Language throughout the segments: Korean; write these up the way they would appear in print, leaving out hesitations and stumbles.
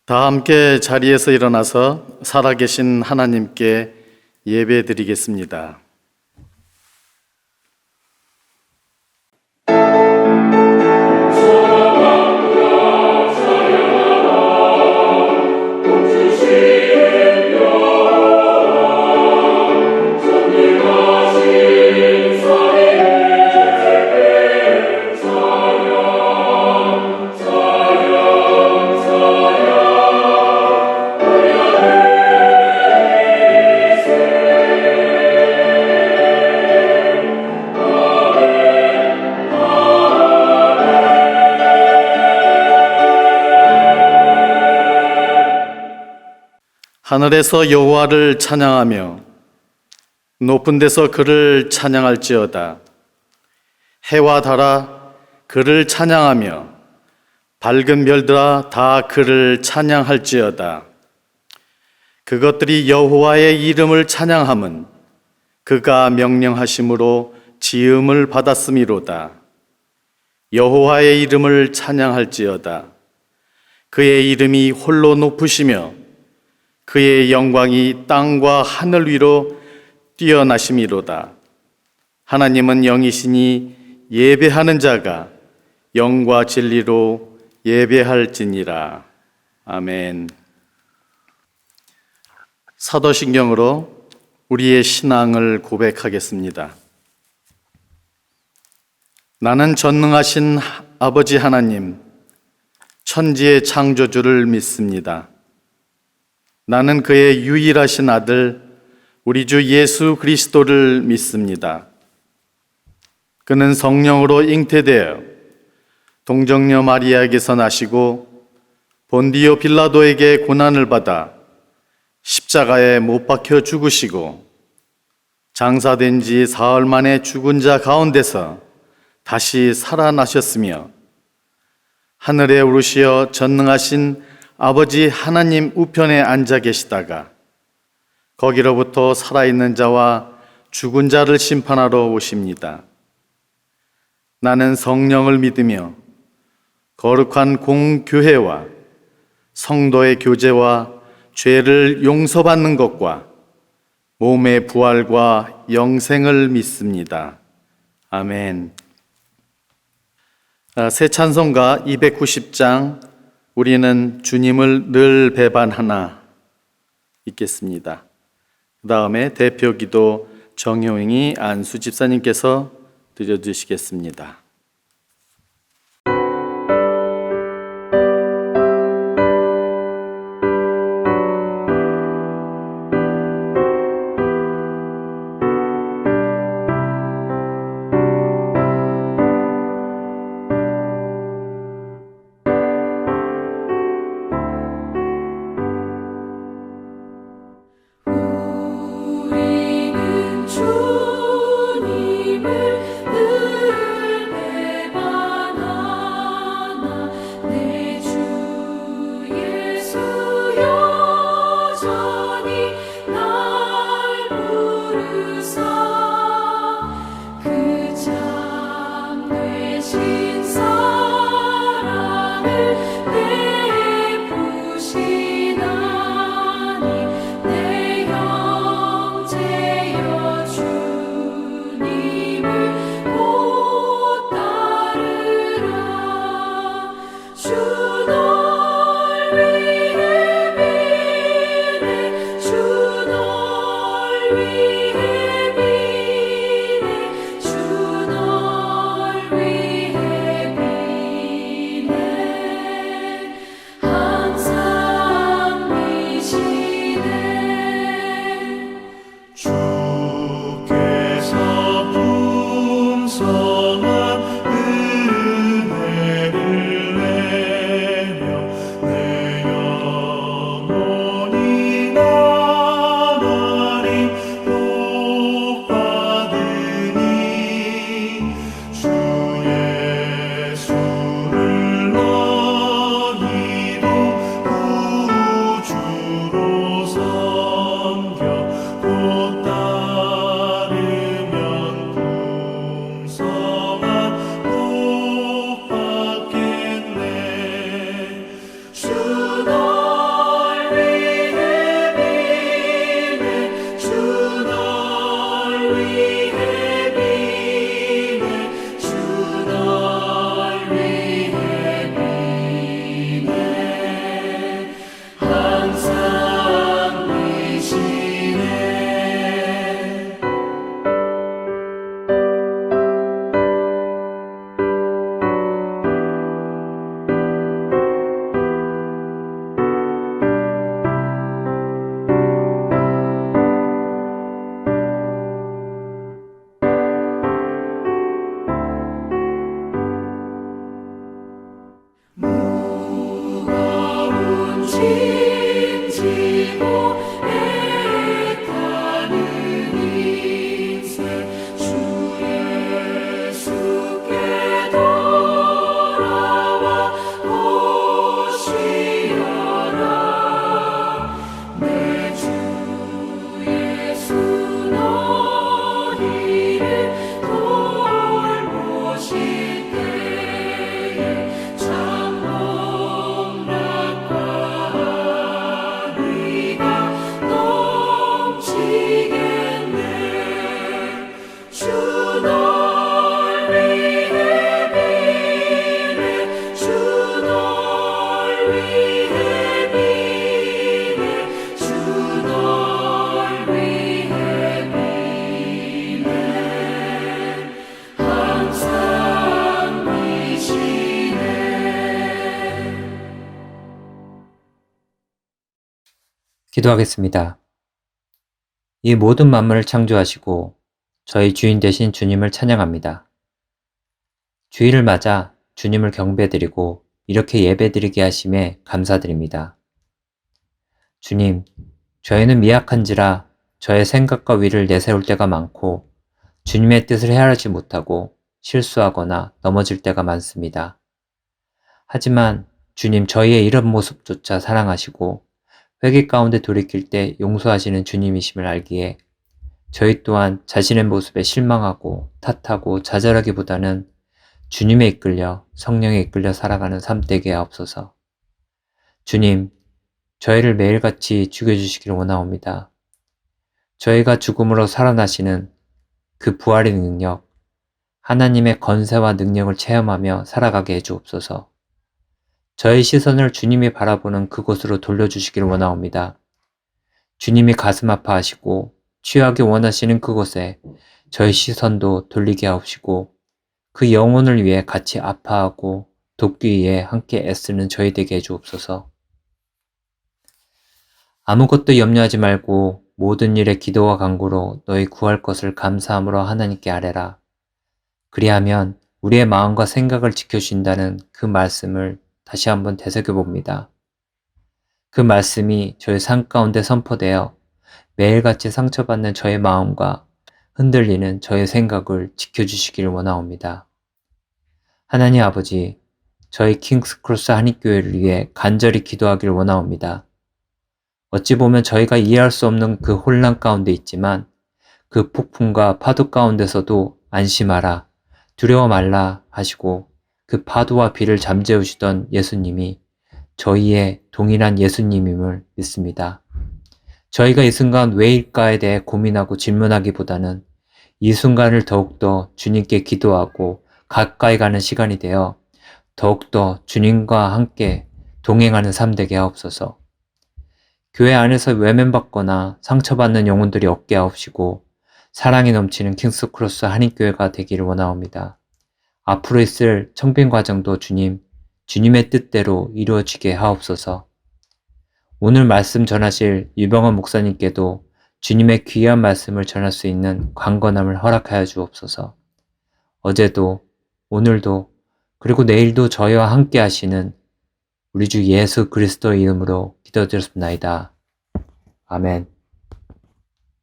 다 함께 자리에서 일어나서 살아계신 하나님께 예배드리겠습니다. 하늘에서 여호와를 찬양하며 높은 데서 그를 찬양할지어다. 해와 달아 그를 찬양하며 밝은 별들아 다 그를 찬양할지어다. 그것들이 여호와의 이름을 찬양함은 그가 명령하심으로 지음을 받았음이로다. 여호와의 이름을 찬양할지어다. 그의 이름이 홀로 높으시며 그의 영광이 땅과 하늘 위로 뛰어나심이로다. 하나님은 영이시니 예배하는 자가 영과 진리로 예배할지니라. 아멘. 사도신경으로 우리의 신앙을 고백하겠습니다. 나는 전능하신 아버지 하나님, 천지의 창조주를 믿습니다. 나는 그의 유일하신 아들, 우리 주 예수 그리스도를 믿습니다. 그는 성령으로 잉태되어 동정녀 마리아에게서 나시고 본디오 빌라도에게 고난을 받아 십자가에 못 박혀 죽으시고 장사된 지 사흘 만에 죽은 자 가운데서 다시 살아나셨으며 하늘에 오르시어 전능하신 아버지 하나님 우편에 앉아 계시다가 거기로부터 살아있는 자와 죽은 자를 심판하러 오십니다. 나는 성령을 믿으며 거룩한 공교회와 성도의 교제와 죄를 용서받는 것과 몸의 부활과 영생을 믿습니다. 아멘. 새 찬송가 290장 우리는 주님을 늘 배반하나 읽겠습니다. 그 다음에 대표기도 정효잉이 안수 집사님께서 드려주시겠습니다. 우리는 주님을 늘 짐지고 애타는 인생 주 예수께 돌아와 오시어라. 내 주 예수 너희를 돌보실 때에 참복락과 의가 넘치겠네. 주 널 위해 비네. 주 널 위해 비네. 주 널 위해 비네. 항상 비시네. 기도하겠습니다. 이 모든 만물을 창조하시고 저희 주인 되신 주님을 찬양합니다. 주일을 맞아 주님을 경배드리고 이렇게 예배드리게 하심에 감사드립니다. 주님, 저희는 미약한지라 저의 생각과 위를 내세울 때가 많고 주님의 뜻을 헤아리지 못하고 실수하거나 넘어질 때가 많습니다. 하지만 주님, 저희의 이런 모습조차 사랑하시고 회개 가운데 돌이킬 때 용서하시는 주님이심을 알기에 저희 또한 자신의 모습에 실망하고 탓하고 좌절하기보다는 주님에 이끌려 성령에 이끌려 살아가는 삶 되게 하옵소서. 주님, 저희를 매일같이 죽여주시기를 원하옵니다. 저희가 죽음으로 살아나시는 그 부활의 능력, 하나님의 건세와 능력을 체험하며 살아가게 해주옵소서. 저의 시선을 주님이 바라보는 그곳으로 돌려주시기를 원하옵니다. 주님이 가슴 아파하시고 취하기 원하시는 그곳에 저의 시선도 돌리게 하옵시고 그 영혼을 위해 같이 아파하고 돕기 위해 함께 애쓰는 저희 되게 해주옵소서. 아무것도 염려하지 말고 모든 일에 기도와 간구로 너희 구할 것을 감사함으로 하나님께 아뢰라. 그리하면 우리의 마음과 생각을 지켜주신다는 그 말씀을 다시 한번 되새겨봅니다. 그 말씀이 저의 삶 가운데 선포되어 매일같이 상처받는 저의 마음과 흔들리는 저의 생각을 지켜주시기를 원하옵니다. 하나님 아버지, 저희 킹스크로스 한인교회를 위해 간절히 기도하기를 원하옵니다. 어찌 보면 저희가 이해할 수 없는 그 혼란 가운데 있지만 그 폭풍과 파도 가운데서도 안심하라, 두려워 말라 하시고 그 파도와 비를 잠재우시던 예수님이 저희의 동일한 예수님임을 믿습니다. 저희가 이 순간 왜일까에 대해 고민하고 질문하기보다는 이 순간을 더욱더 주님께 기도하고 가까이 가는 시간이 되어 더욱더 주님과 함께 동행하는 삶 되게 하옵소서. 교회 안에서 외면받거나 상처받는 영혼들이 없게 하옵시고 사랑이 넘치는 킹스크로스 한인교회가 되기를 원하옵니다. 앞으로 있을 청빙 과정도 주님의 뜻대로 이루어지게 하옵소서. 오늘 말씀 전하실 유병헌 목사님께도 주님의 귀한 말씀을 전할 수 있는 강건함을 허락하여 주옵소서. 어제도 오늘도 그리고 내일도 저희와 함께 하시는 우리 주 예수 그리스도의 이름으로 기도드렸습니다. 아멘.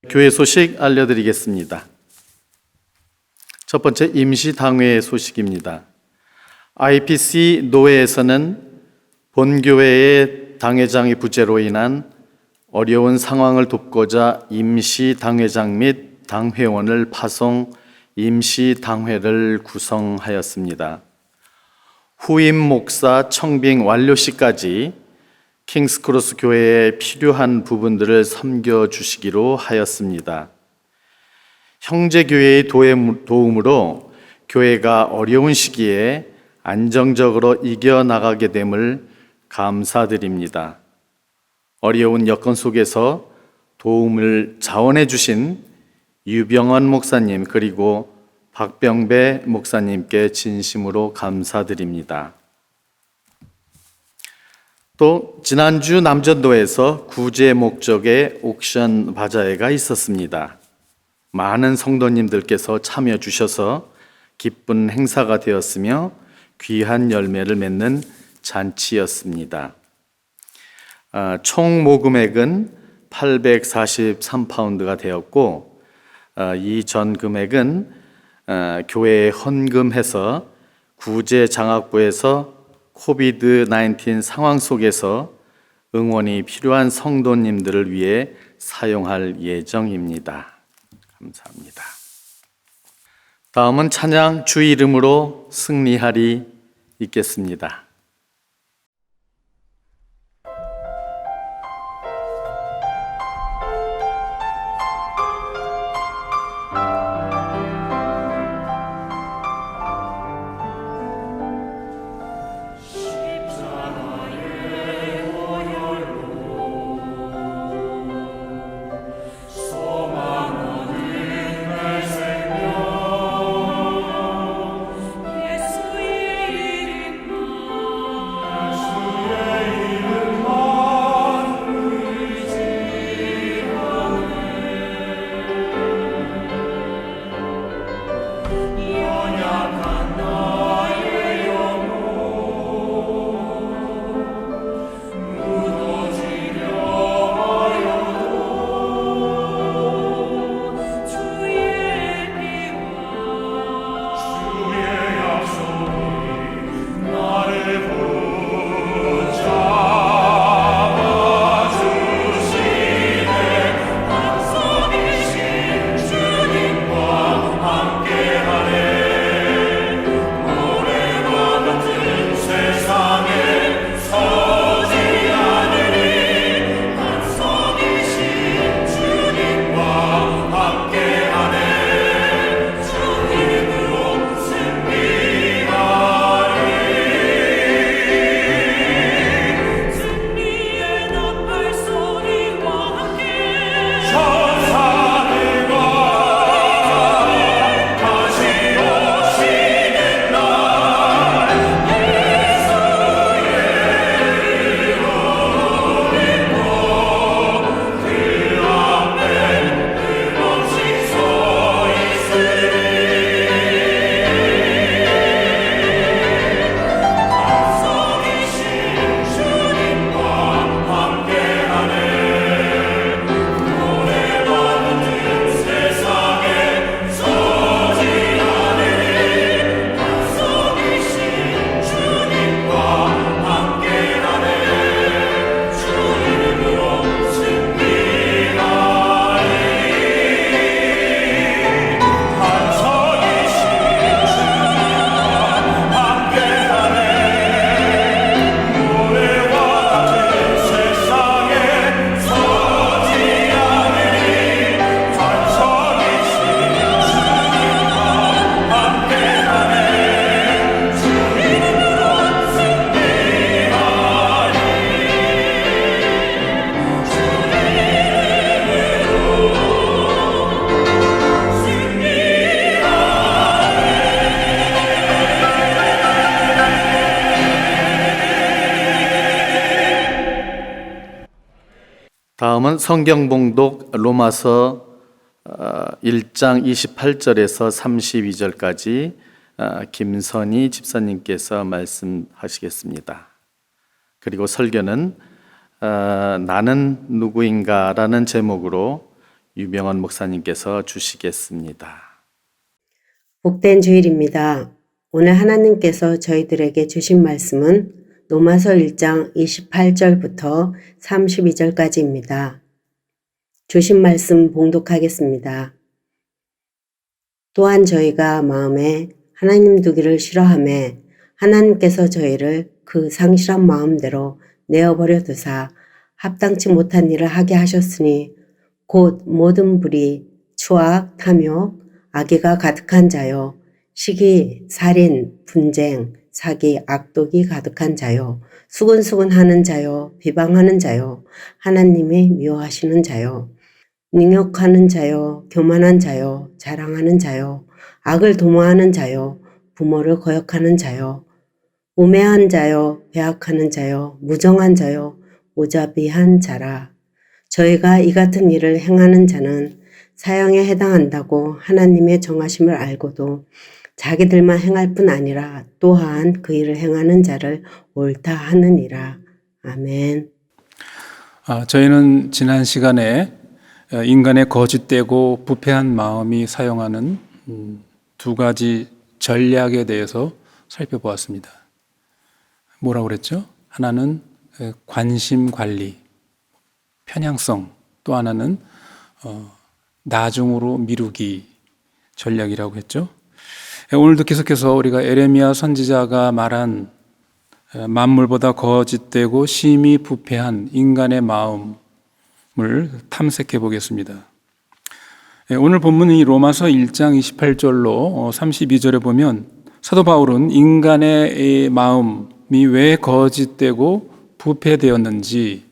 교회 소식 알려드리겠습니다. 첫 번째 임시당회 소식입니다. IPC 노회에서는 본교회의 당회장의 부재로 인한 어려운 상황을 돕고자 임시당회장 및 당회원을 파송 임시당회를 구성하였습니다. 후임 목사 청빙 완료 시까지 킹스크로스 교회에 필요한 부분들을 섬겨주시기로 하였습니다. 형제교회의 도움으로 교회가 어려운 시기에 안정적으로 이겨나가게 됨을 감사드립니다. 어려운 여건 속에서 도움을 자원해 주신 유병헌 목사님 그리고 박병배 목사님께 진심으로 감사드립니다. 또 지난주 남전도에서 구제 목적의 옥션 바자회가 있었습니다. 많은 성도님들께서 참여 주셔서 기쁜 행사가 되었으며 귀한 열매를 맺는 잔치였습니다. 총 모금액은 843파운드가 되었고 이 전 금액은 교회에 헌금해서 구제장학부에서 코비드-19 상황 속에서 응원이 필요한 성도님들을 위해 사용할 예정입니다. 감사합니다. 다음은 찬양 주 이름으로 승리하리 읽겠습니다. 다음은 성경 봉독 로마서 1장 28절에서 32절까지 김선희 집사님께서 말씀하시겠습니다. 그리고 설교는 나는 누구인가라는 제목으로 유병헌 목사님께서 주시겠습니다. 복된 주일입니다. 오늘 하나님께서 저희들에게 주신 말씀은 로마서 1장 28절부터 32절까지입니다. 주신 말씀 봉독하겠습니다. 또한 저희가 마음에 하나님 두기를 싫어하며 하나님께서 저희를 그 상실한 마음대로 내어버려 두사 합당치 못한 일을 하게 하셨으니 곧 모든 불의, 추악, 탐욕, 악의가 가득한 자요, 시기, 살인, 분쟁, 사기, 악독이 가득한 자요, 수근수근하는 자요, 비방하는 자요, 하나님이 미워하시는 자요, 능욕하는 자요, 교만한 자요, 자랑하는 자요, 악을 도모하는 자요, 부모를 거역하는 자요, 우매한 자요, 배악하는 자요, 무정한 자요, 오자비한 자라. 저희가 이 같은 일을 행하는 자는 사형에 해당한다고 하나님의 정하심을 알고도 자기들만 행할 뿐 아니라 또한 그 일을 행하는 자를 옳다 하느니라. 아멘. 저희는 지난 시간에 인간의 거짓되고 부패한 마음이 사용하는 두 가지 전략에 대해서 살펴보았습니다. 뭐라고 그랬죠? 하나는 관심 관리, 편향성, 또 하나는 나중으로 미루기 전략이라고 했죠. 오늘도 계속해서 우리가 에레미야 선지자가 말한 만물보다 거짓되고 심히 부패한 인간의 마음을 탐색해 보겠습니다. 오늘 본문이 로마서 1장 28절로 32절에 보면 사도 바울은 인간의 마음이 왜 거짓되고 부패되었는지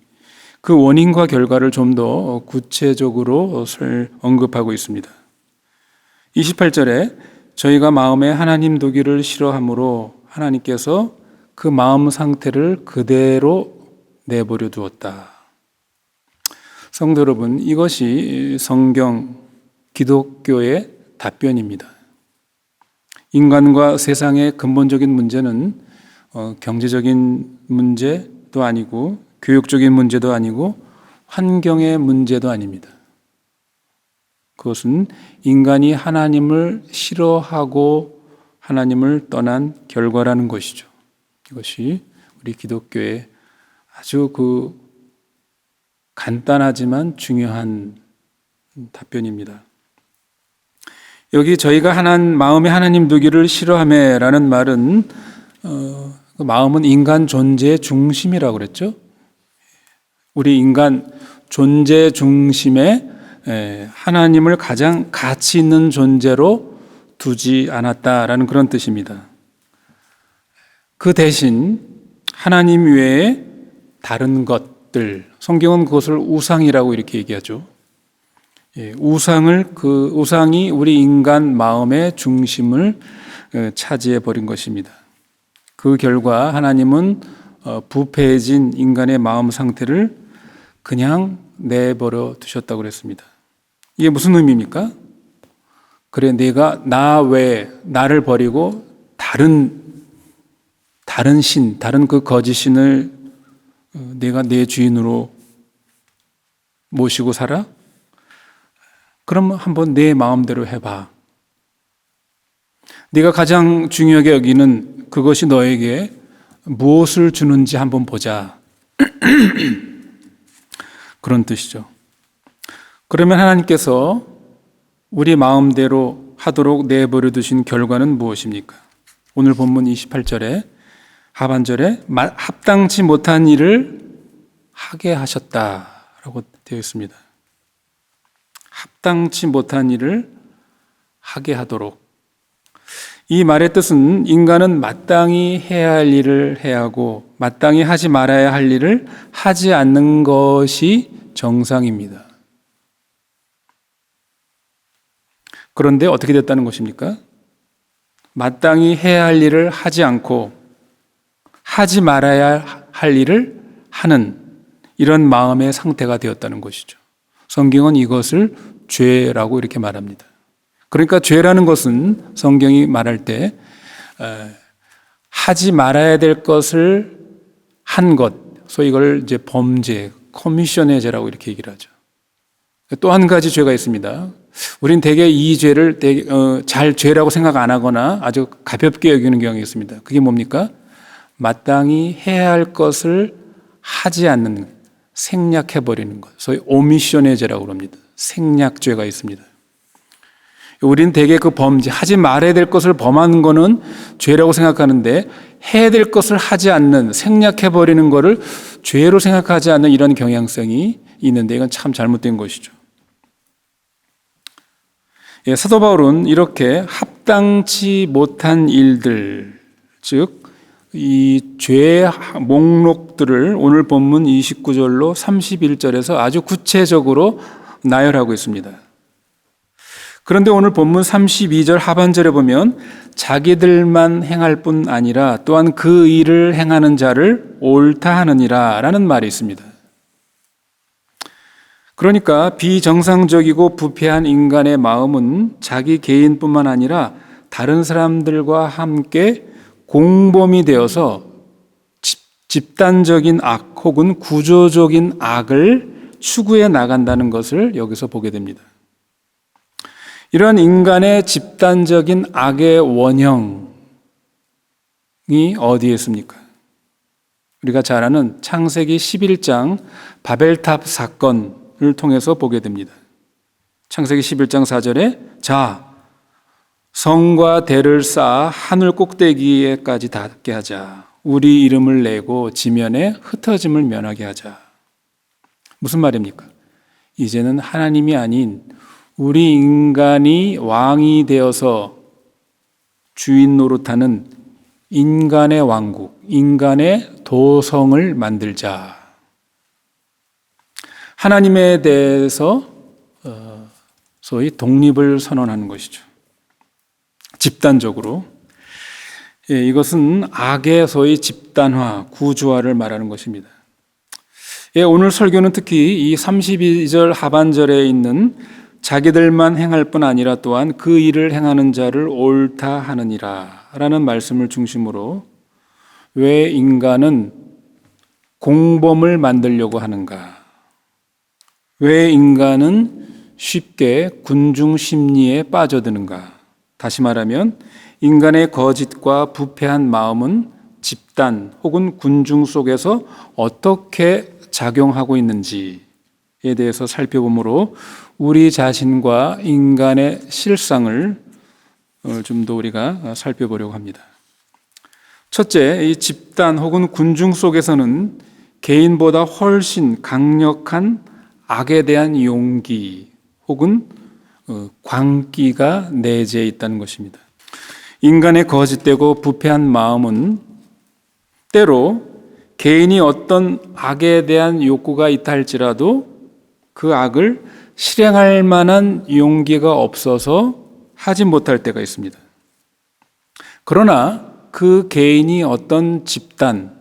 그 원인과 결과를 좀 더 구체적으로 언급하고 있습니다. 28절에 저희가 마음에 하나님 두기를 싫어하므로 하나님께서 그 마음 상태를 그대로 내버려 두었다. 성도 여러분, 이것이 성경, 기독교의 답변입니다. 인간과 세상의 근본적인 문제는 경제적인 문제도 아니고 교육적인 문제도 아니고 환경의 문제도 아닙니다. 그것은 인간이 하나님을 싫어하고 하나님을 떠난 결과라는 것이죠. 이것이 우리 기독교의 아주 간단하지만 중요한 답변입니다. 여기 저희가 마음에 하나님 두기를 싫어하매라는 말은 그 마음은 인간 존재의 중심이라고 그랬죠. 우리 인간 존재 중심에 하나님을 가장 가치 있는 존재로 두지 않았다라는 그런 뜻입니다. 그 대신 하나님 외에 다른 것들, 성경은 그것을 우상이라고 이렇게 얘기하죠. 우상이 우리 인간 마음의 중심을 차지해 버린 것입니다. 그 결과 하나님은 부패해진 인간의 마음 상태를 그냥 내버려 두셨다고 그랬습니다. 이게 무슨 의미입니까? 그래, 내가 나 외에 나를 버리고 다른 신, 다른 그 거짓 신을 내가 내 주인으로 모시고 살아? 그럼 한번 내 마음대로 해봐. 네가 가장 중요하게 여기는 그것이 너에게 무엇을 주는지 한번 보자. 그런 뜻이죠. 그러면 하나님께서 우리 마음대로 하도록 내버려 두신 결과는 무엇입니까? 오늘 본문 28절에 하반절에 합당치 못한 일을 하게 하셨다라고 되어 있습니다. 합당치 못한 일을 하게 하도록. 이 말의 뜻은 인간은 마땅히 해야 할 일을 해야 하고 마땅히 하지 말아야 할 일을 하지 않는 것이 정상입니다. 그런데 어떻게 됐다는 것입니까? 마땅히 해야 할 일을 하지 않고 하지 말아야 할 일을 하는 이런 마음의 상태가 되었다는 것이죠. 성경은 이것을 죄라고 이렇게 말합니다. 그러니까 죄라는 것은 성경이 말할 때 하지 말아야 될 것을 한 것, 소위 이걸 이제 범죄, 커미션의 죄라고 이렇게 얘기를 하죠. 또 한 가지 죄가 있습니다. 우린 대개 이 죄를 잘 죄라고 생각 안 하거나 아주 가볍게 여기는 경향이 있습니다. 그게 뭡니까? 마땅히 해야 할 것을 하지 않는, 생략해버리는 것. 소위 오미션의 죄라고 합니다. 생략죄가 있습니다. 우리는 대개 그 범죄, 하지 말아야 될 것을 범하는 거는 죄라고 생각하는데 해야 될 것을 하지 않는, 생략해버리는 것을 죄로 생각하지 않는 이런 경향성이 있는데 이건 참 잘못된 것이죠. 사도 바울은 이렇게 합당치 못한 일들, 즉 이 죄의 목록들을 오늘 본문 29절로 31절에서 아주 구체적으로 나열하고 있습니다. 그런데 오늘 본문 32절 하반절에 보면 자기들만 행할 뿐 아니라 또한 그 일을 행하는 자를 옳다 하느니라 라는 말이 있습니다. 그러니까 비정상적이고 부패한 인간의 마음은 자기 개인뿐만 아니라 다른 사람들과 함께 공범이 되어서 집단적인 악 혹은 구조적인 악을 추구해 나간다는 것을 여기서 보게 됩니다. 이런 인간의 집단적인 악의 원형이 어디에 있습니까? 우리가 잘 아는 창세기 11장 바벨탑 사건을 통해서 보게 됩니다. 창세기 11장 4절에 자, 성과 대를 쌓아 하늘 꼭대기에까지 닿게 하자. 우리 이름을 내고 지면에 흩어짐을 면하게 하자. 무슨 말입니까? 이제는 하나님이 아닌 우리 인간이 왕이 되어서 주인 노릇하는 인간의 왕국, 인간의 도성을 만들자. 하나님에 대해서 소위 독립을 선언하는 것이죠. 집단적으로. 이것은 악의 소위 집단화, 구조화를 말하는 것입니다. 오늘 설교는 특히 이 32절 하반절에 있는 자기들만 행할 뿐 아니라 또한 그 일을 행하는 자를 옳다 하느니라 라는 말씀을 중심으로 왜 인간은 공범을 만들려고 하는가? 왜 인간은 쉽게 군중 심리에 빠져드는가? 다시 말하면 인간의 거짓과 부패한 마음은 집단 혹은 군중 속에서 어떻게 작용하고 있는지에 대해서 살펴보므로 우리 자신과 인간의 실상을 좀 더 우리가 살펴보려고 합니다. 첫째, 이 집단 혹은 군중 속에서는 개인보다 훨씬 강력한 악에 대한 용기 혹은 광기가 내재해 있다는 것입니다. 인간의 거짓되고 부패한 마음은 때로 개인이 어떤 악에 대한 욕구가 있다 할지라도 그 악을 실행할 만한 용기가 없어서 하지 못할 때가 있습니다. 그러나 그 개인이 어떤 집단,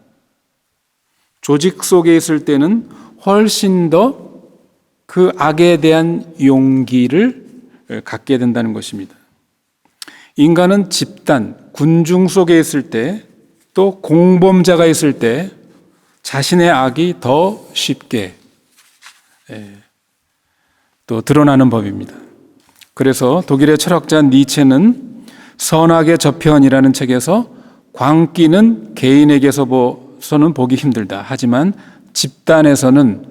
조직 속에 있을 때는 훨씬 더 그 악에 대한 용기를 갖게 된다는 것입니다. 인간은 집단, 군중 속에 있을 때 또 공범자가 있을 때 자신의 악이 더 쉽게 또 드러나는 법입니다. 그래서 독일의 철학자 니체는 선악의 저편이라는 책에서 광기는 개인에게서는 보기 힘들다. 하지만 집단에서는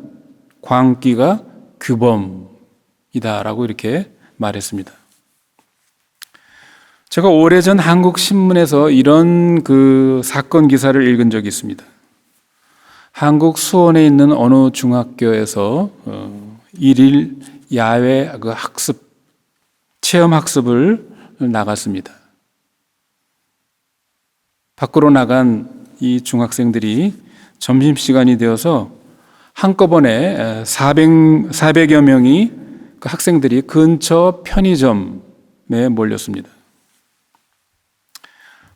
광기가 규범이다라고 이렇게 말했습니다. 제가 오래전 한국 신문에서 이런 그 사건 기사를 읽은 적이 있습니다. 한국 수원에 있는 어느 중학교에서 일일 야외 그 학습, 체험 학습을 나갔습니다. 밖으로 나간 이 중학생들이 점심시간이 되어서 한꺼번에 400여 명이 그 학생들이 근처 편의점에 몰렸습니다.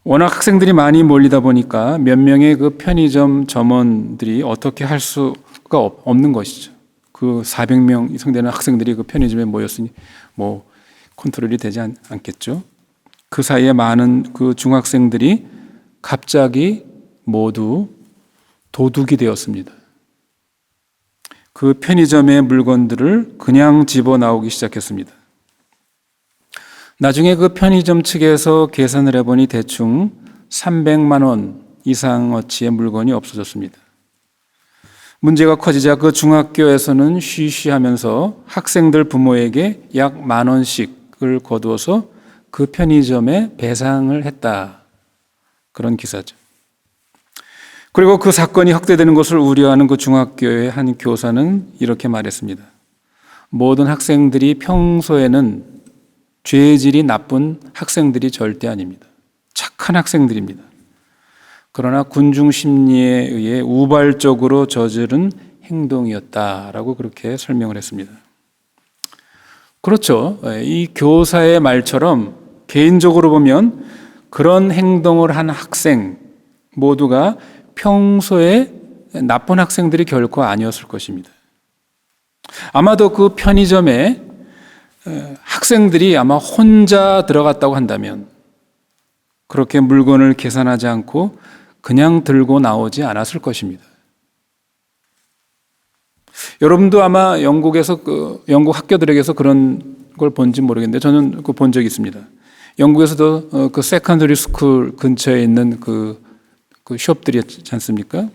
워낙 학생들이 많이 몰리다 보니까 몇 명의 그 편의점 점원들이 어떻게 할 수가 없는 것이죠. 그 400명 이상 되는 학생들이 그 편의점에 모였으니 뭐 컨트롤이 되지 않겠죠. 그 사이에 많은 그 중학생들이 갑자기 모두 도둑이 되었습니다. 그 편의점의 물건들을 그냥 집어나오기 시작했습니다. 나중에 그 편의점 측에서 계산을 해보니 대충 300만 원 이상어치의 물건이 없어졌습니다. 문제가 커지자 그 중학교에서는 쉬쉬하면서 학생들 부모에게 약 10,000원씩을 거두어서 그 편의점에 배상을 했다. 그런 기사죠. 그리고 그 사건이 확대되는 것을 우려하는 그 중학교의 한 교사는 이렇게 말했습니다. 모든 학생들이 평소에는 죄질이 나쁜 학생들이 절대 아닙니다. 착한 학생들입니다. 그러나 군중 심리에 의해 우발적으로 저지른 행동이었다라고 그렇게 설명을 했습니다. 그렇죠. 이 교사의 말처럼 개인적으로 보면 그런 행동을 한 학생 모두가 평소에 나쁜 학생들이 결코 아니었을 것입니다. 아마도 그 편의점에 학생들이 아마 혼자 들어갔다고 한다면 그렇게 물건을 계산하지 않고 그냥 들고 나오지 않았을 것입니다. 여러분도 아마 영국에서 영국 학교들에게서 그런 걸 본지 모르겠는데 저는 본 적이 있습니다. 영국에서도 그 세컨더리 스쿨 근처에 있는 그 숍들이 있지 않습니까?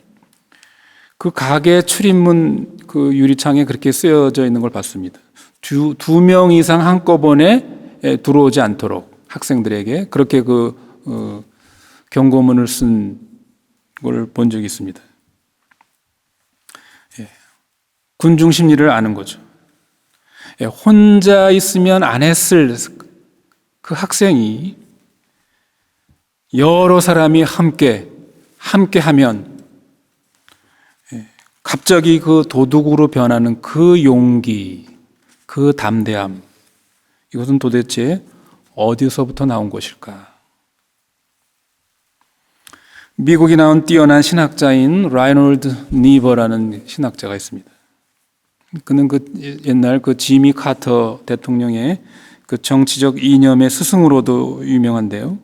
그 가게 출입문 그 유리창에 그렇게 쓰여져 있는 걸 봤습니다. 두 명 이상 한꺼번에 들어오지 않도록 학생들에게 그렇게 경고문을 쓴 걸 본 적이 있습니다. 군중 심리를 아는 거죠. 혼자 있으면 안 했을 그 학생이 여러 사람이 함께 하면 갑자기 그 도둑으로 변하는 그 용기, 그 담대함, 이것은 도대체 어디서부터 나온 것일까? 미국이 나온 뛰어난 신학자인 라이놀드 니버라는 신학자가 있습니다. 그는 옛날 지미 카터 대통령의 정치적 이념의 스승으로도 유명한데요.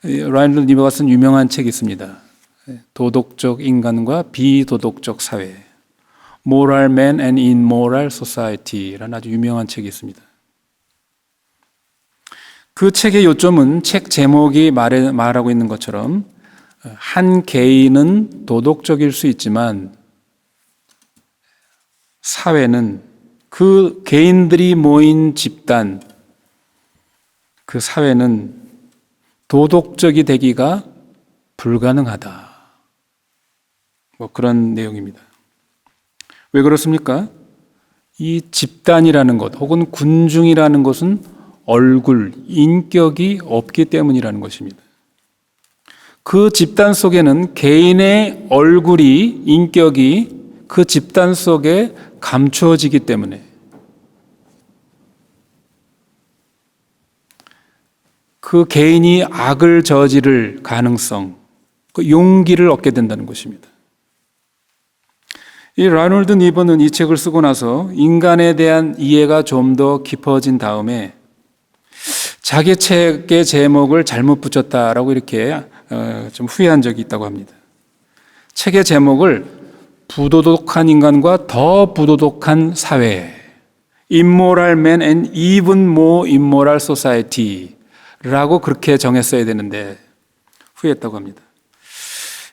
라이놀드 니버가 쓴 유명한 책이 있습니다. 도덕적 인간과 비도덕적 사회, Moral Man and Immoral Society라는 아주 유명한 책이 있습니다. 그 책의 요점은 책 제목이 말하고 있는 것처럼 한 개인은 도덕적일 수 있지만 사회는 그 개인들이 모인 집단, 그 사회는 도덕적이 되기가 불가능하다. 그런 내용입니다. 왜 그렇습니까? 이 집단이라는 것 혹은 군중이라는 것은 얼굴, 인격이 없기 때문이라는 것입니다. 그 집단 속에는 개인의 얼굴이, 인격이 그 집단 속에 감추어지기 때문에 그 개인이 악을 저지를 가능성, 그 용기를 얻게 된다는 것입니다. 이 라이놀드 니버는 이 책을 쓰고 나서 인간에 대한 이해가 좀 더 깊어진 다음에 자기 책의 제목을 잘못 붙였다라고 이렇게 좀 후회한 적이 있다고 합니다. 책의 제목을 부도덕한 인간과 더 부도덕한 사회, Immoral Man and Even More Immoral Society라고 그렇게 정했어야 되는데 후회했다고 합니다.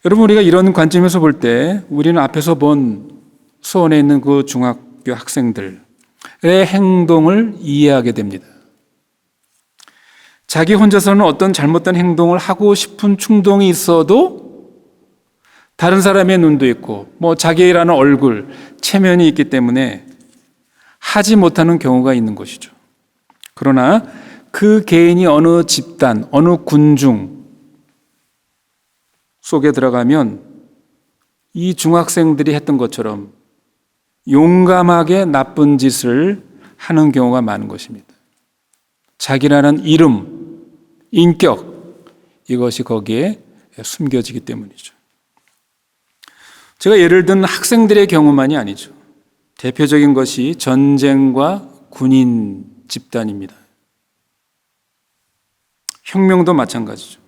여러분, 우리가 이런 관점에서 볼 때 우리는 앞에서 본 수원에 있는 그 중학교 학생들의 행동을 이해하게 됩니다. 자기 혼자서는 어떤 잘못된 행동을 하고 싶은 충동이 있어도 다른 사람의 눈도 있고 자기라는 얼굴, 체면이 있기 때문에 하지 못하는 경우가 있는 것이죠. 그러나 그 개인이 어느 집단, 어느 군중 속에 들어가면 이 중학생들이 했던 것처럼 용감하게 나쁜 짓을 하는 경우가 많은 것입니다. 자기라는 이름, 인격, 이것이 거기에 숨겨지기 때문이죠. 제가 예를 든 학생들의 경우만이 아니죠. 대표적인 것이 전쟁과 군인 집단입니다. 혁명도 마찬가지죠.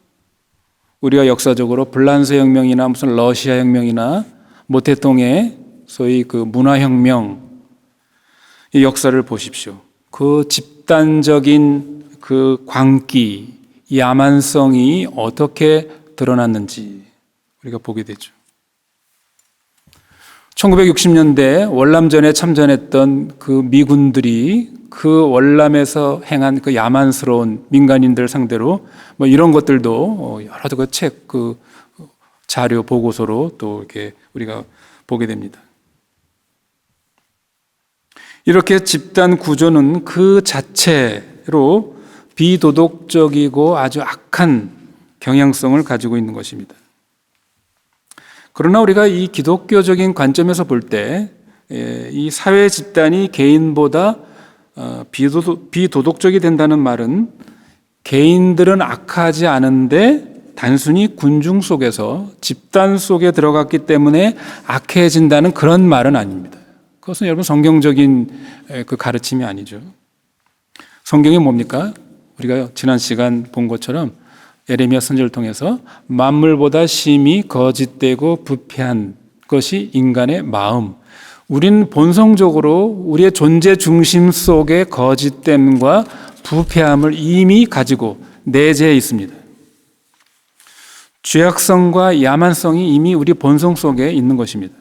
우리가 역사적으로 불란서 혁명이나 무슨 러시아 혁명이나 모태통의 소위 그 문화혁명 이 역사를 보십시오. 그 집단적인 그 광기, 야만성이 어떻게 드러났는지 우리가 보게 되죠. 1960년대 월남전에 참전했던 그 미군들이 그 월남에서 행한 그 야만스러운 민간인들 상대로 이런 것들도 여러 그 책, 그 자료 보고서로 또 이렇게 우리가 보게 됩니다. 이렇게 집단 구조는 그 자체로 비도덕적이고 아주 악한 경향성을 가지고 있는 것입니다. 그러나 우리가 이 기독교적인 관점에서 볼 때 이 사회 집단이 개인보다 비도덕적이 된다는 말은 개인들은 악하지 않은데 단순히 군중 속에서 집단 속에 들어갔기 때문에 악해진다는 그런 말은 아닙니다. 그것은 여러분 성경적인 그 가르침이 아니죠. 성경이 뭡니까? 우리가 지난 시간 본 것처럼 에레미야 선지자를 통해서 만물보다 심히 거짓되고 부패한 것이 인간의 마음. 우린 본성적으로 우리의 존재 중심 속에 거짓됨과 부패함을 이미 가지고 내재해 있습니다. 죄악성과 야만성이 이미 우리 본성 속에 있는 것입니다.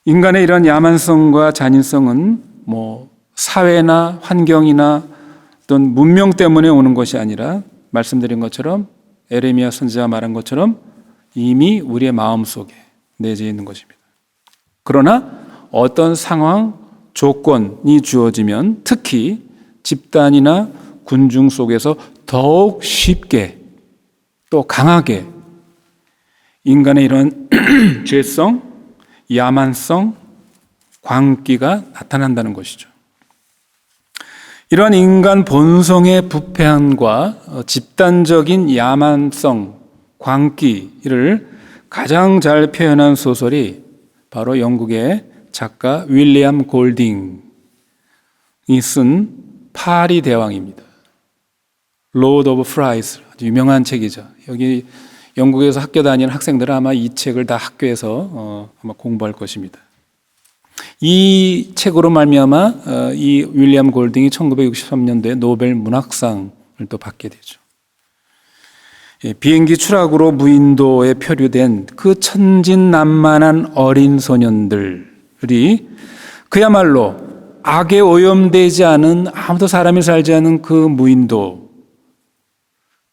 인간의 이런 야만성과 잔인성은 사회나 환경이나 어떤 문명 때문에 오는 것이 아니라 말씀드린 것처럼 에레미야 선지자가 말한 것처럼 이미 우리의 마음 속에 내재해 있는 것입니다. 그러나 어떤 상황, 조건이 주어지면 특히 집단이나 군중 속에서 더욱 쉽게 또 강하게 인간의 이런 죄성, 야만성, 광기가 나타난다는 것이죠. 이러한 인간 본성의 부패함과 집단적인 야만성, 광기를 가장 잘 표현한 소설이 바로 영국의 작가 윌리엄 골딩이 쓴 파리 대왕입니다. 로드 오브 프라이스, 아주 유명한 책이죠. 여기 영국에서 학교 다니는 학생들은 아마 이 책을 다 학교에서 아마 공부할 것입니다. 이 책으로 말미암아 이 윌리엄 골딩이 1963년도에 노벨 문학상을 또 받게 되죠. 비행기 추락으로 무인도에 표류된 그 천진난만한 어린 소년들이 그야말로 악에 오염되지 않은 아무도 사람이 살지 않은 그 무인도,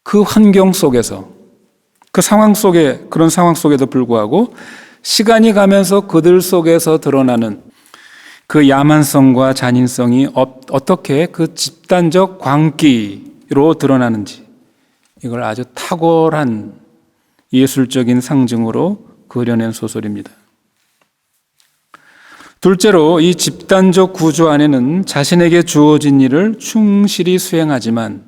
그 환경 속에서, 그 상황 속에, 그런 상황 속에도 불구하고 시간이 가면서 그들 속에서 드러나는 그 야만성과 잔인성이 어떻게 그 집단적 광기로 드러나는지, 이걸 아주 탁월한 예술적인 상징으로 그려낸 소설입니다. 둘째로 이 집단적 구조 안에는 자신에게 주어진 일을 충실히 수행하지만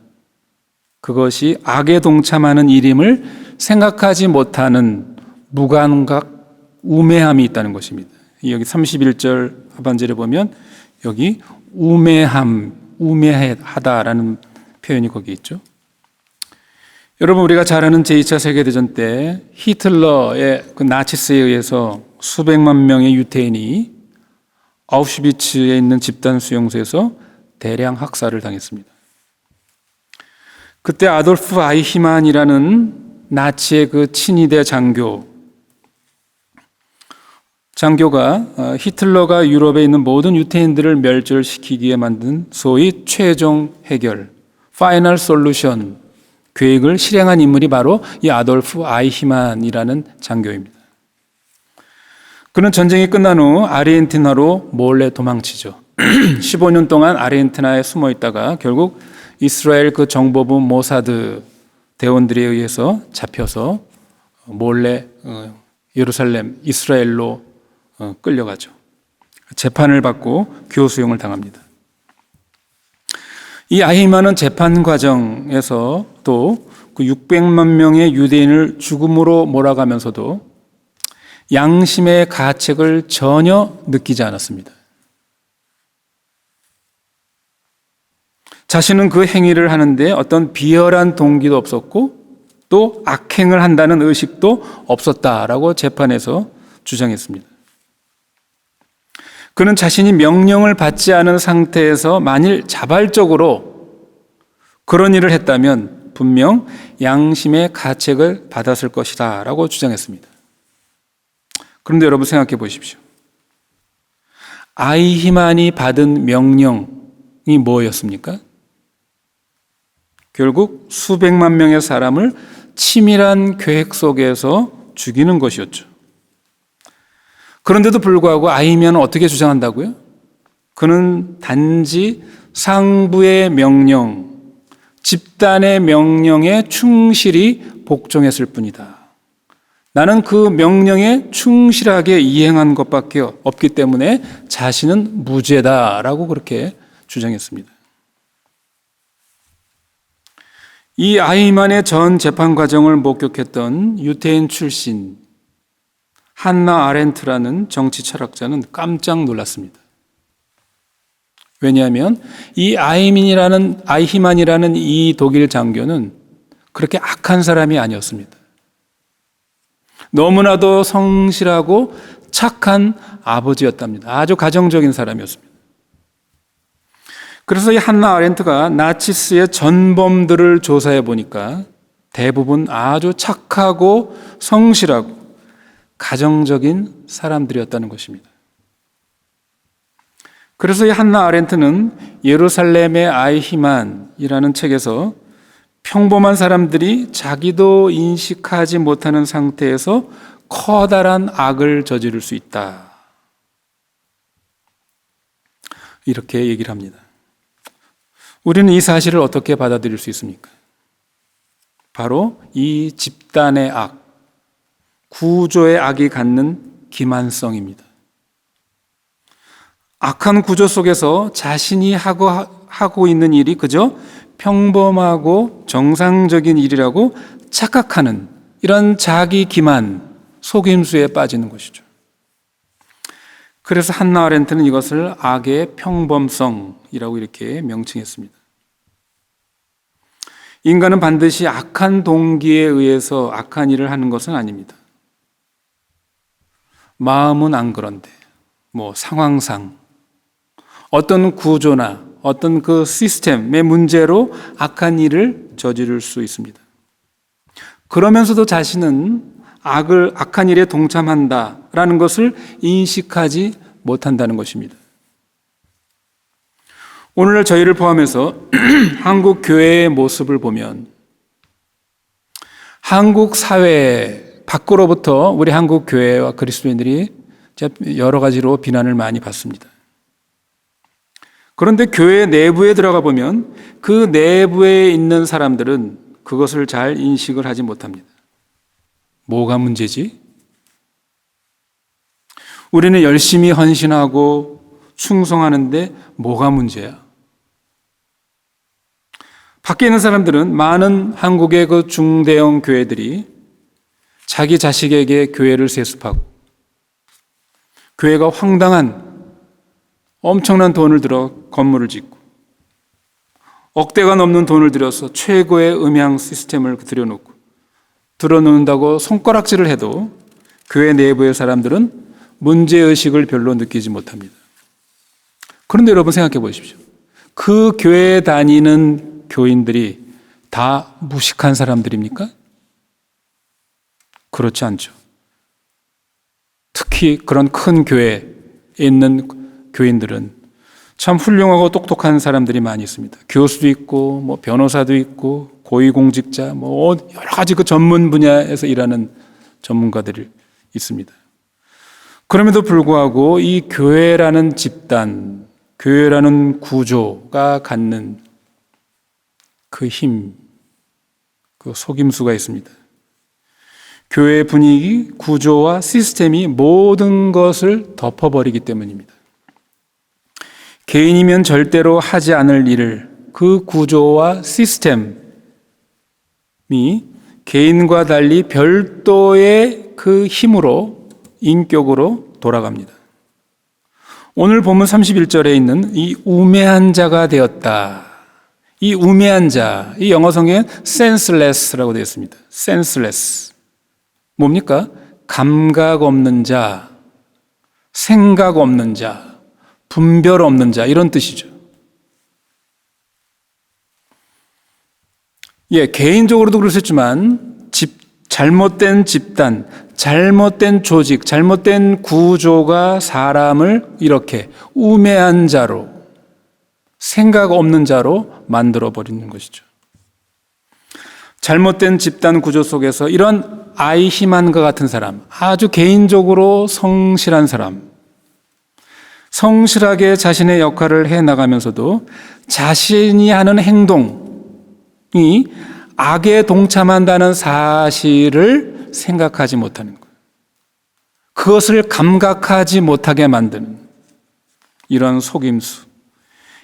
그것이 악에 동참하는 일임을 생각하지 못하는 무감각, 우매함이 있다는 것입니다. 여기 31절 하반절에 보면 여기 우매하다라는 표현이 거기 있죠. 여러분, 우리가 잘 아는 제2차 세계대전 때 히틀러의 그 나치스에 의해서 수백만 명의 유태인이 아우슈비츠에 있는 집단 수용소에서 대량 학살을 당했습니다. 그때 아돌프 아이히만이라는 나치의 그 친위대 장교가 히틀러가 유럽에 있는 모든 유태인들을 멸절시키기에 만든 소위 최종 해결, 파이널 솔루션 계획을 실행한 인물이 바로 이 아돌프 아이히만이라는 장교입니다. 그는 전쟁이 끝난 후 아르헨티나로 몰래 도망치죠. 15년 동안 아르헨티나에 숨어 있다가 결국 이스라엘 그 정보부 모사드 대원들에 의해서 잡혀서 몰래 예루살렘, 이스라엘로 끌려가죠. 재판을 받고 교수형을 당합니다. 이 아히만은 재판 과정에서 또 그 600만 명의 유대인을 죽음으로 몰아가면서도 양심의 가책을 전혀 느끼지 않았습니다. 자신은 그 행위를 하는데 어떤 비열한 동기도 없었고 또 악행을 한다는 의식도 없었다라고 재판에서 주장했습니다. 그는 자신이 명령을 받지 않은 상태에서 만일 자발적으로 그런 일을 했다면 분명 양심의 가책을 받았을 것이다 라고 주장했습니다. 그런데 여러분 생각해 보십시오. 아이히만이 받은 명령이 뭐였습니까? 결국 수백만 명의 사람을 치밀한 계획 속에서 죽이는 것이었죠. 그런데도 불구하고 아히만은 어떻게 주장한다고요? 그는 단지 상부의 명령, 집단의 명령에 충실히 복종했을 뿐이다. 나는 그 명령에 충실하게 이행한 것밖에 없기 때문에 자신은 무죄다라고 그렇게 주장했습니다. 이 아히만의 전 재판 과정을 목격했던 유태인 출신 한나 아렌트라는 정치 철학자는 깜짝 놀랐습니다. 왜냐하면 이 아히만이라는 이 독일 장교는 그렇게 악한 사람이 아니었습니다. 너무나도 성실하고 착한 아버지였답니다. 아주 가정적인 사람이었습니다. 그래서 이 한나 아렌트가 나치스의 전범들을 조사해 보니까 대부분 아주 착하고 성실하고 가정적인 사람들이었다는 것입니다. 그래서 이 한나 아렌트는 예루살렘의 아이히만이라는 책에서 평범한 사람들이 자기도 인식하지 못하는 상태에서 커다란 악을 저지를 수 있다, 이렇게 얘기를 합니다. 우리는 이 사실을 어떻게 받아들일 수 있습니까? 바로 이 집단의 악, 구조의 악이 갖는 기만성입니다. 악한 구조 속에서 자신이 하고 있는 일이 그저 평범하고 정상적인 일이라고 착각하는 이런 자기 기만, 속임수에 빠지는 것이죠. 그래서 한나 아렌트는 이것을 악의 평범성이라고 이렇게 명칭했습니다. 인간은 반드시 악한 동기에 의해서 악한 일을 하는 것은 아닙니다. 마음은 안 그런데 상황상 어떤 구조나 어떤 그 시스템의 문제로 악한 일을 저지를 수 있습니다. 그러면서도 자신은 악한 일에 동참한다라는 것을 인식하지 못한다는 것입니다. 오늘날 저희를 포함해서 한국 교회의 모습을 보면 한국 사회 밖으로부터 우리 한국 교회와 그리스도인들이 여러 가지로 비난을 많이 받습니다. 그런데 교회 내부에 들어가 보면 그 내부에 있는 사람들은 그것을 잘 인식을 하지 못합니다. 뭐가 문제지? 우리는 열심히 헌신하고 충성하는데 뭐가 문제야? 밖에 있는 사람들은 많은 한국의 그 중대형 교회들이 자기 자식에게 교회를 세습하고 교회가 황당한 엄청난 돈을 들어 건물을 짓고 억대가 넘는 돈을 들여서 최고의 음향 시스템을 들여놓고 들어놓는다고 손가락질을 해도 교회 내부의 사람들은 문제의식을 별로 느끼지 못합니다. 그런데 여러분 생각해 보십시오. 그 교회에 다니는 교인들이 다 무식한 사람들입니까? 그렇지 않죠. 특히 그런 큰 교회에 있는 교인들은 참 훌륭하고 똑똑한 사람들이 많이 있습니다. 교수도 있고 변호사도 있고 고위공직자 여러 가지 그 전문 분야에서 일하는 전문가들이 있습니다. 그럼에도 불구하고 이 교회라는 집단, 교회라는 구조가 갖는 그 힘, 그 속임수가 있습니다. 교회의 분위기, 구조와 시스템이 모든 것을 덮어버리기 때문입니다. 개인이면 절대로 하지 않을 일을 그 구조와 시스템이 개인과 달리 별도의 그 힘으로, 인격으로 돌아갑니다. 오늘 본문 31절에 있는 이 우매한 자가 되었다. 이 우매한 자, 이 영어 성경엔 senseless라고 되어 있습니다. senseless. 뭡니까? 감각 없는 자, 생각 없는 자, 분별 없는 자, 이런 뜻이죠. 개인적으로도 그렇겠지만 잘못된 집단, 잘못된 조직, 잘못된 구조가 사람을 이렇게 우매한 자로, 생각 없는 자로 만들어버리는 것이죠. 잘못된 집단 구조 속에서 이런 아이히만과 같은 사람, 아주 개인적으로 성실한 사람, 성실하게 자신의 역할을 해나가면서도 자신이 하는 행동이 악에 동참한다는 사실을 생각하지 못하는 거예요. 그것을 감각하지 못하게 만드는 이런 속임수,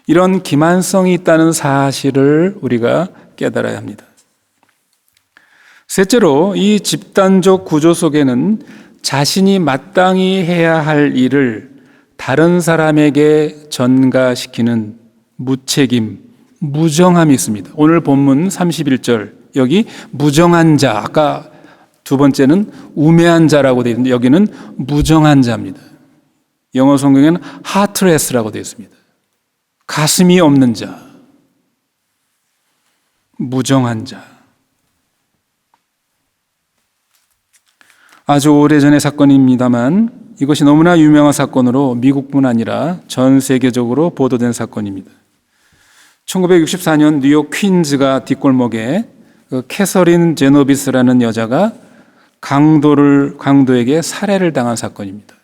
이런 기만성이 있다는 사실을 우리가 깨달아야 합니다. 셋째로, 이 집단적 구조 속에는 자신이 마땅히 해야 할 일을 다른 사람에게 전가시키는 무책임, 무정함이 있습니다. 오늘 본문 31절 여기 무정한 자, 아까 두 번째는 우매한 자라고 되어 있는데 여기는 무정한 자입니다. 영어 성경에는 heartless라고 되어 있습니다. 가슴이 없는 자, 무정한 자. 아주 오래전의 사건입니다만 이것이 너무나 유명한 사건으로 미국뿐 아니라 전 세계적으로 보도된 사건입니다. 1964년 뉴욕 퀸즈가 뒷골목에 캐서린 제노비스라는 여자가 강도에게 살해를 당한 사건입니다.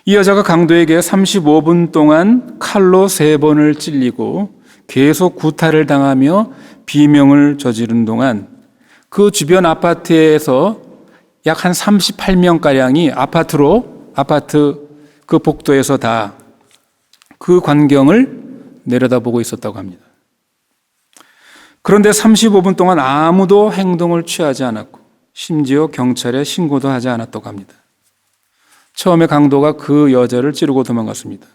이 여자가 강도에게 35분 동안 칼로 3번을 찔리고 계속 구타를 당하며 비명을 저지른 동안 그 주변 아파트에서 약 한 38명가량이 아파트 그 복도에서 다 그 광경을 내려다보고 있었다고 합니다. 그런데 35분 동안 아무도 행동을 취하지 않았고 심지어 경찰에 신고도 하지 않았다고 합니다. 처음에 강도가 그 여자를 찌르고 도망갔습니다.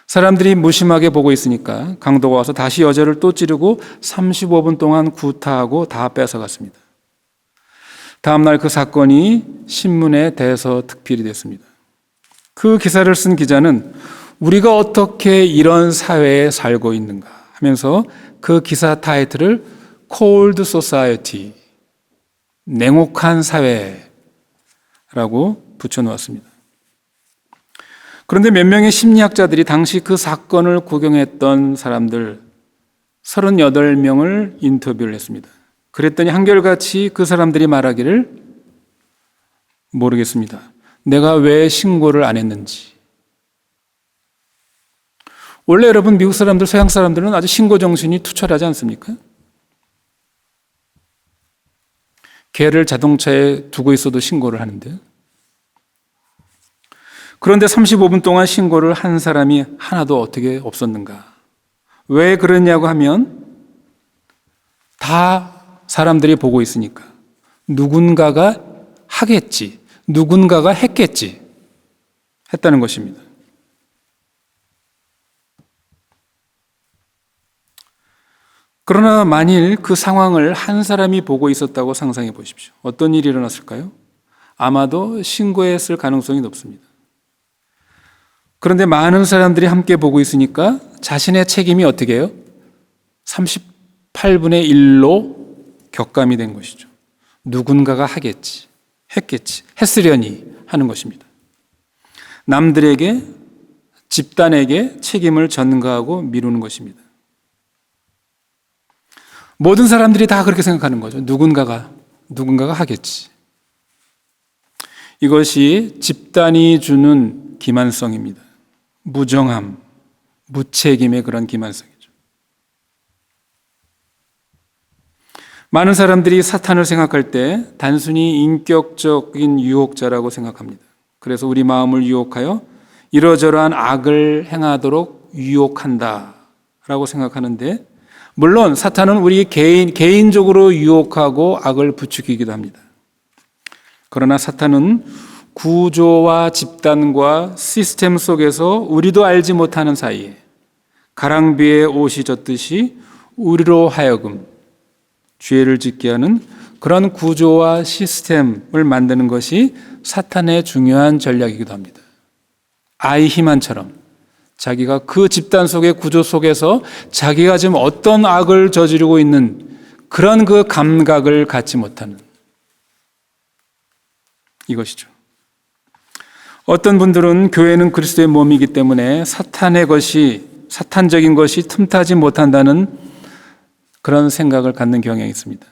사람들이 무심하게 보고 있으니까 강도가 와서 다시 여자를 또 찌르고 35분 동안 구타하고 다 뺏어갔습니다. 다음날 그 사건이 신문에 대서특필이 됐습니다. 그 기사를 쓴 기자는 우리가 어떻게 이런 사회에 살고 있는가 하면서 그 기사 타이틀을 Cold Society, 냉혹한 사회라고 붙여놓았습니다. 그런데 몇 명의 심리학자들이 당시 그 사건을 구경했던 사람들 38명을 인터뷰를 했습니다. 그랬더니 한결같이 그 사람들이 말하기를 모르겠습니다. 내가 왜 신고를 안 했는지. 원래 여러분 미국 사람들, 서양 사람들은 아주 신고 정신이 투철하지 않습니까? 개를 자동차에 두고 있어도 신고를 하는데 그런데 35분 동안 신고를 한 사람이 하나도 어떻게 없었는가? 왜 그러냐고 하면 다 사람들이 보고 있으니까 누군가가 하겠지, 누군가가 했겠지 했다는 것입니다. 그러나 만일 그 상황을 한 사람이 보고 있었다고 상상해 보십시오. 어떤 일이 일어났을까요? 아마도 신고했을 가능성이 높습니다. 그런데 많은 사람들이 함께 보고 있으니까 자신의 책임이 어떻게 해요? 38분의 1로 격감이 된 것이죠. 누군가가 하겠지, 했겠지, 했으려니 하는 것입니다. 남들에게, 집단에게 책임을 전가하고 미루는 것입니다. 모든 사람들이 다 그렇게 생각하는 거죠. 누군가가 하겠지. 이것이 집단이 주는 기만성입니다. 무정함, 무책임의 그런 기만성이죠. 많은 사람들이 사탄을 생각할 때 단순히 인격적인 유혹자라고 생각합니다. 그래서 우리 마음을 유혹하여 이러저러한 악을 행하도록 유혹한다라고 생각하는데 물론 사탄은 우리 개인적으로 유혹하고 악을 부추기기도 합니다. 그러나 사탄은 구조와 집단과 시스템 속에서 우리도 알지 못하는 사이에 가랑비에 옷이 젖듯이 우리로 하여금 죄를 짓게 하는 그런 구조와 시스템을 만드는 것이 사탄의 중요한 전략이기도 합니다. 아이히만처럼 자기가 그 집단 속의 구조 속에서 자기가 지금 어떤 악을 저지르고 있는 그런 그 감각을 갖지 못하는 이것이죠. 어떤 분들은 교회는 그리스도의 몸이기 때문에 사탄적인 것이 틈타지 못한다는 그런 생각을 갖는 경향이 있습니다.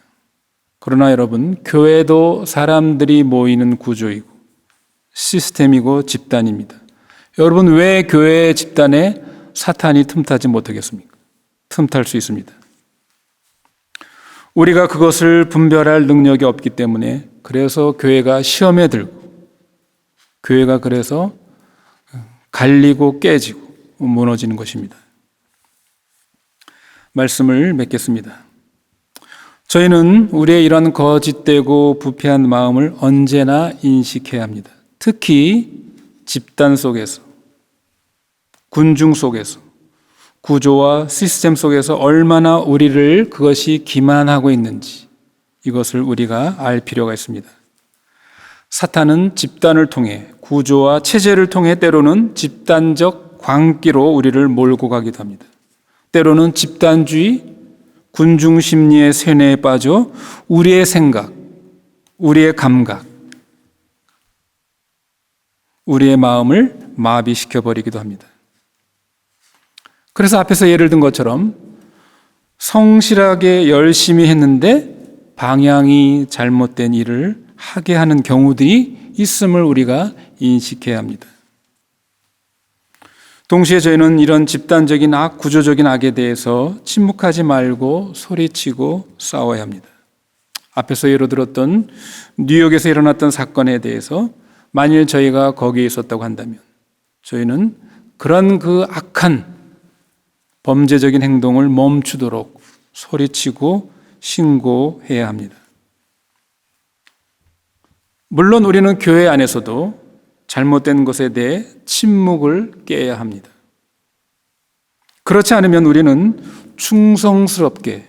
그러나 여러분, 교회도 사람들이 모이는 구조이고 시스템이고 집단입니다. 여러분, 왜 교회의 집단에 사탄이 틈타지 못하겠습니까? 틈탈 수 있습니다. 우리가 그것을 분별할 능력이 없기 때문에 그래서 교회가 시험에 들고 교회가 그래서 갈리고 깨지고 무너지는 것입니다. 말씀을 맺겠습니다. 저희는 우리의 이런 거짓되고 부패한 마음을 언제나 인식해야 합니다. 특히 집단 속에서, 군중 속에서, 구조와 시스템 속에서 얼마나 우리를 그것이 기만하고 있는지 이것을 우리가 알 필요가 있습니다. 사탄은 집단을 통해 구조와 체제를 통해 때로는 집단적 광기로 우리를 몰고 가기도 합니다. 때로는 집단주의, 군중 심리의 세뇌에 빠져 우리의 생각, 우리의 감각, 우리의 마음을 마비시켜 버리기도 합니다. 그래서 앞에서 예를 든 것처럼 성실하게 열심히 했는데 방향이 잘못된 일을 하게 하는 경우들이 있음을 우리가 인식해야 합니다. 동시에 저희는 이런 집단적인 악, 구조적인 악에 대해서 침묵하지 말고 소리치고 싸워야 합니다. 앞에서 예로 들었던 뉴욕에서 일어났던 사건에 대해서 만일 저희가 거기에 있었다고 한다면 저희는 그런 그 악한 범죄적인 행동을 멈추도록 소리치고 신고해야 합니다. 물론 우리는 교회 안에서도 잘못된 것에 대해 침묵을 깨야 합니다. 그렇지 않으면 우리는 충성스럽게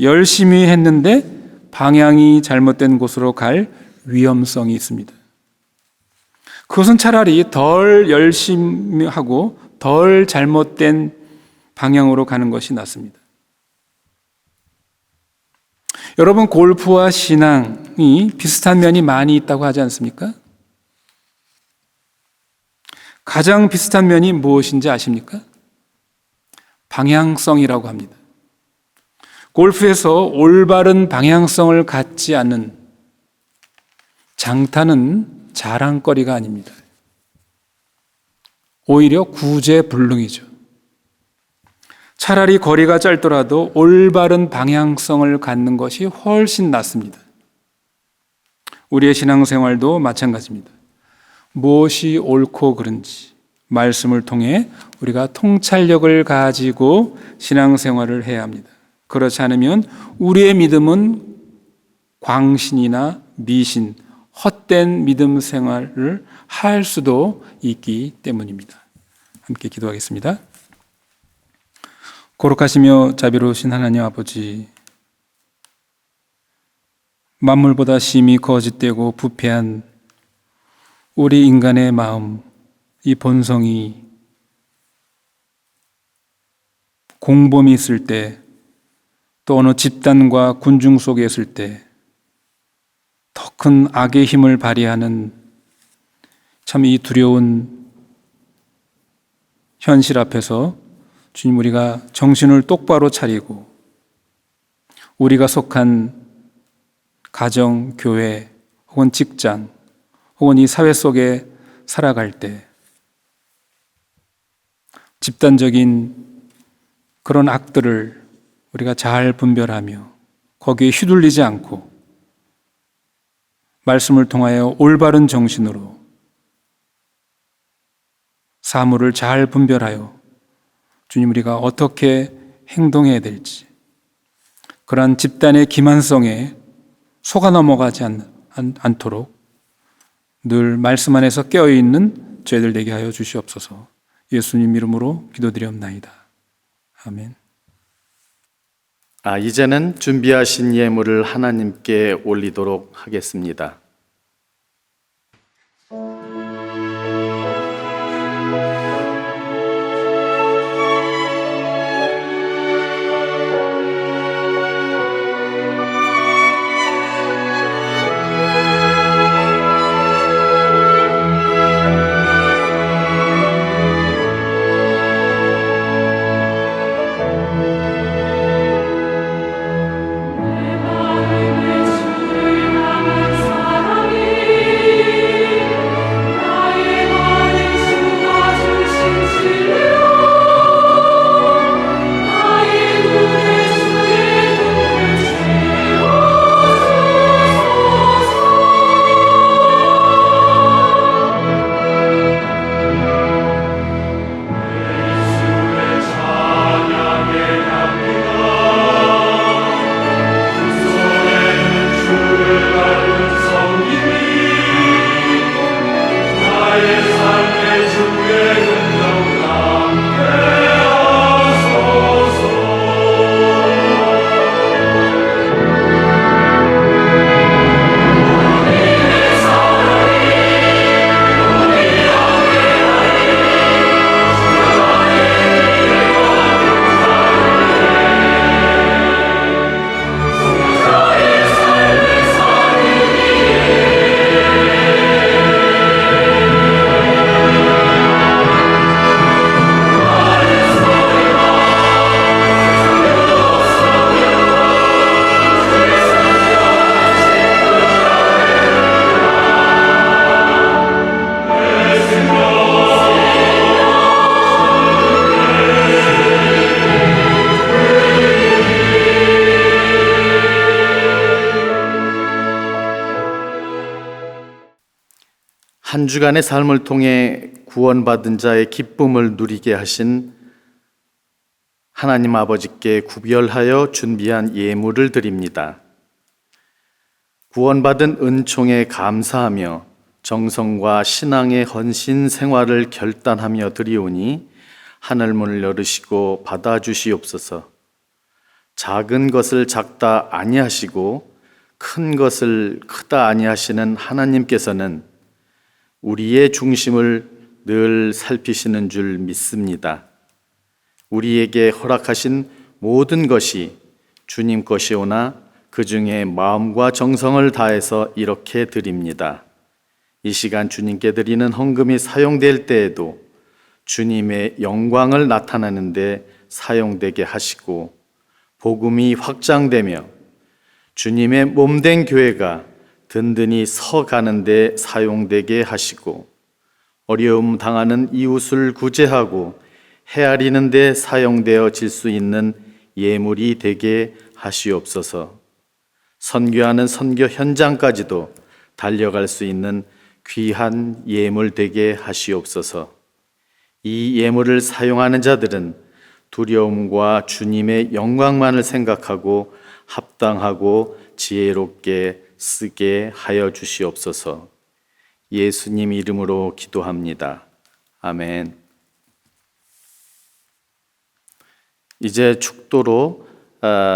열심히 했는데 방향이 잘못된 곳으로 갈 위험성이 있습니다. 그것은 차라리 덜 열심히 하고 덜 잘못된 방향으로 가는 것이 낫습니다. 여러분, 골프와 신앙이 비슷한 면이 많이 있다고 하지 않습니까? 가장 비슷한 면이 무엇인지 아십니까? 방향성이라고 합니다. 골프에서 올바른 방향성을 갖지 않는 장타는 자랑거리가 아닙니다. 오히려 구제불능이죠. 차라리 거리가 짧더라도 올바른 방향성을 갖는 것이 훨씬 낫습니다. 우리의 신앙생활도 마찬가지입니다. 무엇이 옳고 그른지 말씀을 통해 우리가 통찰력을 가지고 신앙생활을 해야 합니다. 그렇지 않으면 우리의 믿음은 광신이나 미신, 헛된 믿음 생활을 할 수도 있기 때문입니다. 함께 기도하겠습니다. 거룩하시며 자비로우신 하나님 아버지, 만물보다 심히 거짓되고 부패한 우리 인간의 마음, 이 본성이 공범이 있을 때, 또 어느 집단과 군중 속에 있을 때 더 큰 악의 힘을 발휘하는 참 이 두려운 현실 앞에서 주님, 우리가 정신을 똑바로 차리고 우리가 속한 가정, 교회 혹은 직장 혹은 이 사회 속에 살아갈 때 집단적인 그런 악들을 우리가 잘 분별하며 거기에 휘둘리지 않고 말씀을 통하여 올바른 정신으로 사물을 잘 분별하여 주님, 우리가 어떻게 행동해야 될지, 그러한 집단의 기만성에 속아 넘어가지 않도록 늘 말씀 안에서 깨어있는 저희들 되게 하여 주시옵소서. 예수님 이름으로 기도드리옵나이다. 아멘. 이제는 준비하신 예물을 하나님께 올리도록 하겠습니다. 내 마음을 주를 향한 한 주간의 삶을 통해 구원받은 자의 기쁨을 누리게 하신 하나님 아버지께 구별하여 준비한 예물을 드립니다. 구원받은 은총에 감사하며 정성과 신앙의 헌신 생활을 결단하며 드리오니 하늘문을 열으시고 받아주시옵소서. 작은 것을 작다 아니하시고 큰 것을 크다 아니하시는 하나님께서는 우리의 중심을 늘 살피시는 줄 믿습니다. 우리에게 허락하신 모든 것이 주님 것이오나 그 중에 마음과 정성을 다해서 이렇게 드립니다. 이 시간 주님께 드리는 헌금이 사용될 때에도 주님의 영광을 나타내는 데 사용되게 하시고 복음이 확장되며 주님의 몸된 교회가 든든히 서가는 데 사용되게 하시고 어려움 당하는 이웃을 구제하고 헤아리는 데 사용되어질 수 있는 예물이 되게 하시옵소서. 선교하는 선교 현장까지도 달려갈 수 있는 귀한 예물 되게 하시옵소서. 이 예물을 사용하는 자들은 두려움과 주님의 영광만을 생각하고 합당하고 지혜롭게 쓰게 하여 주시옵소서. 예수님 이름으로 기도합니다. 아멘. 이제 축도로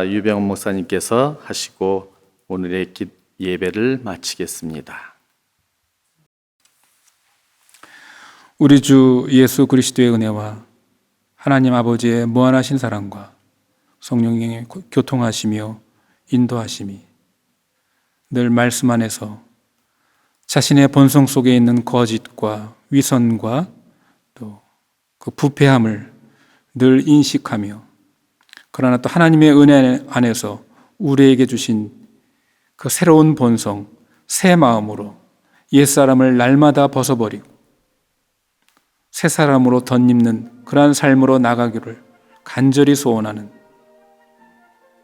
유병헌 목사님께서 하시고 오늘의 예배를 마치겠습니다. 우리 주 예수 그리스도의 은혜와 하나님 아버지의 무한하신 사랑과 성령의 교통하시며 인도하심이 늘 말씀 안에서 자신의 본성 속에 있는 거짓과 위선과 또 그 부패함을 늘 인식하며 그러나 또 하나님의 은혜 안에서 우리에게 주신 그 새로운 본성, 새 마음으로 옛사람을 날마다 벗어버리고 새 사람으로 덧입는 그러한 삶으로 나가기를 간절히 소원하는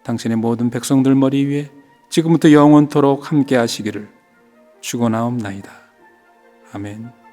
당신의 모든 백성들 머리 위에 지금부터 영원토록 함께 하시기를 축원하옵나이다. 아멘.